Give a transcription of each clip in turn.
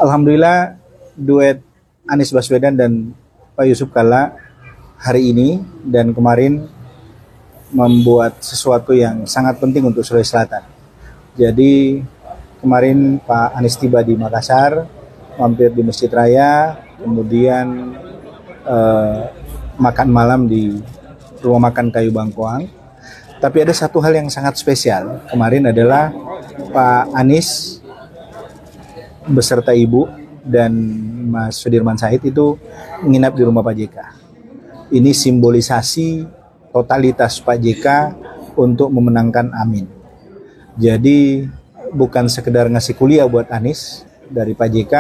Alhamdulillah duet Anies Baswedan dan Pak Yusuf Kalla hari ini dan kemarin membuat sesuatu yang sangat penting untuk Sulawesi Selatan. Jadi kemarin Pak Anies tiba di Makassar, mampir di Masjid Raya, kemudian makan malam di rumah makan Kayu Bangkuang. Tapi ada satu hal yang sangat spesial kemarin adalah Pak Anies beserta Ibu dan Mas Sudirman Said itu menginap di rumah Pak JK. Ini simbolisasi totalitas Pak JK untuk memenangkan Amin. Jadi bukan sekedar ngasih kuliah buat Anies dari Pak JK,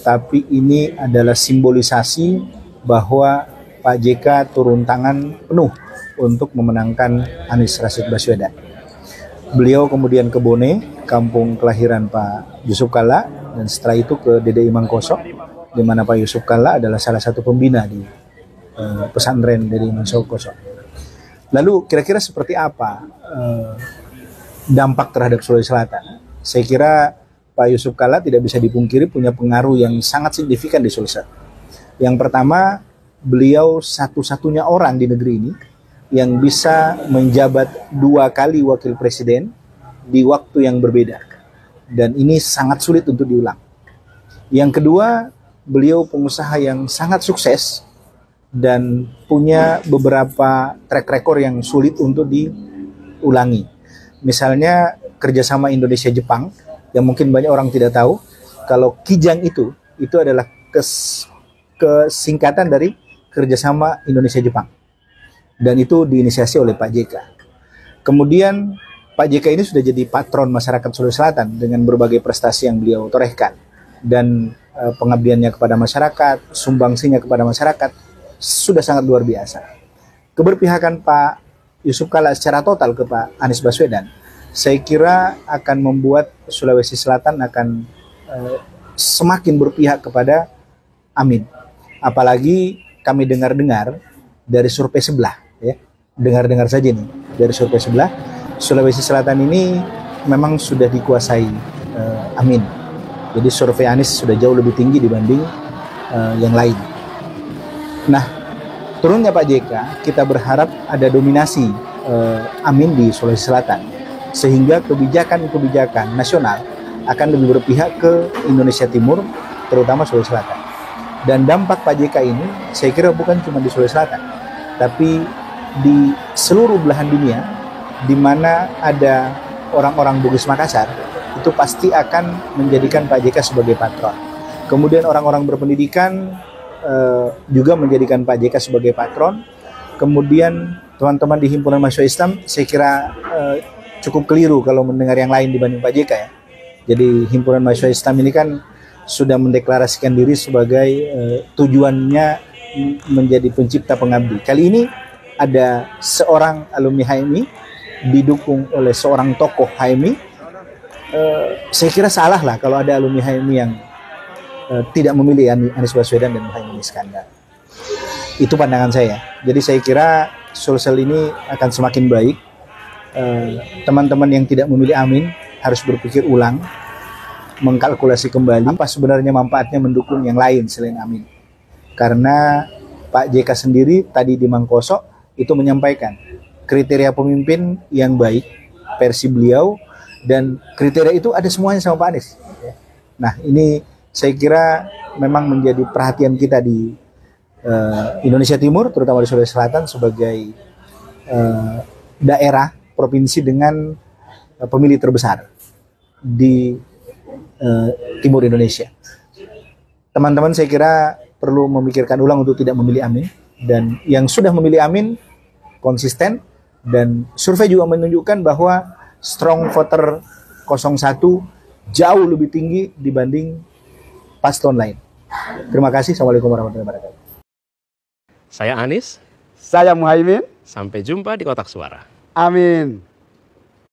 tapi ini adalah simbolisasi bahwa Pak JK turun tangan penuh untuk memenangkan Anies Rashid Baswedan. Beliau kemudian ke Bone, kampung kelahiran Pak Yusuf Kalla, dan setelah itu ke DDI Mangkoso, di mana Pak Yusuf Kalla adalah salah satu pembina di pesantren DDI Mangkoso. Lalu kira-kira seperti apa dampak terhadap Sulawesi Selatan? Saya kira Pak Yusuf Kalla tidak bisa dipungkiri punya pengaruh yang sangat signifikan di Sulawesi Selatan. Yang pertama, beliau satu-satunya orang di negeri ini yang bisa menjabat 2 kali wakil presiden di waktu yang berbeda. Dan ini sangat sulit untuk diulang. Yang kedua, beliau pengusaha yang sangat sukses dan punya beberapa track record yang sulit untuk diulangi. Misalnya kerjasama Indonesia-Jepang, yang mungkin banyak orang tidak tahu, kalau Kijang itu adalah kesingkatan dari kerjasama Indonesia-Jepang. Dan itu diinisiasi oleh Pak JK. Kemudian Pak JK ini sudah jadi patron masyarakat Sulawesi Selatan dengan berbagai prestasi yang beliau torehkan. Dan pengabdiannya kepada masyarakat, sumbangsinya kepada masyarakat, sudah sangat luar biasa. Keberpihakan Pak Yusuf Kalla secara total ke Pak Anies Baswedan, saya kira akan membuat Sulawesi Selatan akan semakin berpihak kepada Amin. Apalagi kami dengar-dengar dari survei sebelah, ya, dengar-dengar saja nih, dari survei sebelah, Sulawesi Selatan ini memang sudah dikuasai Amin. Jadi survei Anies sudah jauh lebih tinggi dibanding yang lain. Nah, turunnya Pak JK, kita berharap ada dominasi Amin di Sulawesi Selatan, sehingga kebijakan-kebijakan nasional akan lebih berpihak ke Indonesia Timur, terutama Sulawesi Selatan. Dan dampak Pak JK ini, saya kira bukan cuma di Sulawesi Selatan, tapi di seluruh belahan dunia, di mana ada orang-orang Bugis Makassar, itu pasti akan menjadikan Pak JK sebagai patron. Kemudian orang-orang berpendidikan juga menjadikan Pak JK sebagai patron. Kemudian teman-teman di Himpunan Mahasiswa Islam, saya kira cukup keliru kalau mendengar yang lain dibanding Pak JK, ya. Jadi Himpunan Mahasiswa Islam ini kan sudah mendeklarasikan diri sebagai tujuannya menjadi pencipta pengabdi. Kali ini ada seorang alumni HMI didukung oleh seorang tokoh HMI. Saya kira salah lah kalau ada alumni HMI yang tidak memilih Anies Baswedan dan Muhaimin Iskandar. Itu pandangan saya. Jadi saya kira Sulsel ini akan semakin baik. Teman-teman yang tidak memilih Amin harus berpikir ulang, mengkalkulasi kembali apa sebenarnya manfaatnya mendukung yang lain selain Amin. Karena Pak JK sendiri tadi di Mangkoso itu menyampaikan kriteria pemimpin yang baik versi beliau, dan kriteria itu ada semuanya sama Pak Anies. Nah, ini saya kira memang menjadi perhatian kita di Indonesia Timur, terutama di Sulawesi Selatan sebagai daerah provinsi dengan pemilih terbesar di Timur Indonesia. Teman-teman saya kira perlu memikirkan ulang untuk tidak memilih Amin, dan yang sudah memilih Amin konsisten, dan survei juga menunjukkan bahwa strong voter 01 jauh lebih tinggi dibanding paslon lain. Terima kasih. Assalamualaikum warahmatullahi wabarakatuh. Saya Anies. Saya Muhaimin. Sampai jumpa di Kotak Suara. Amin.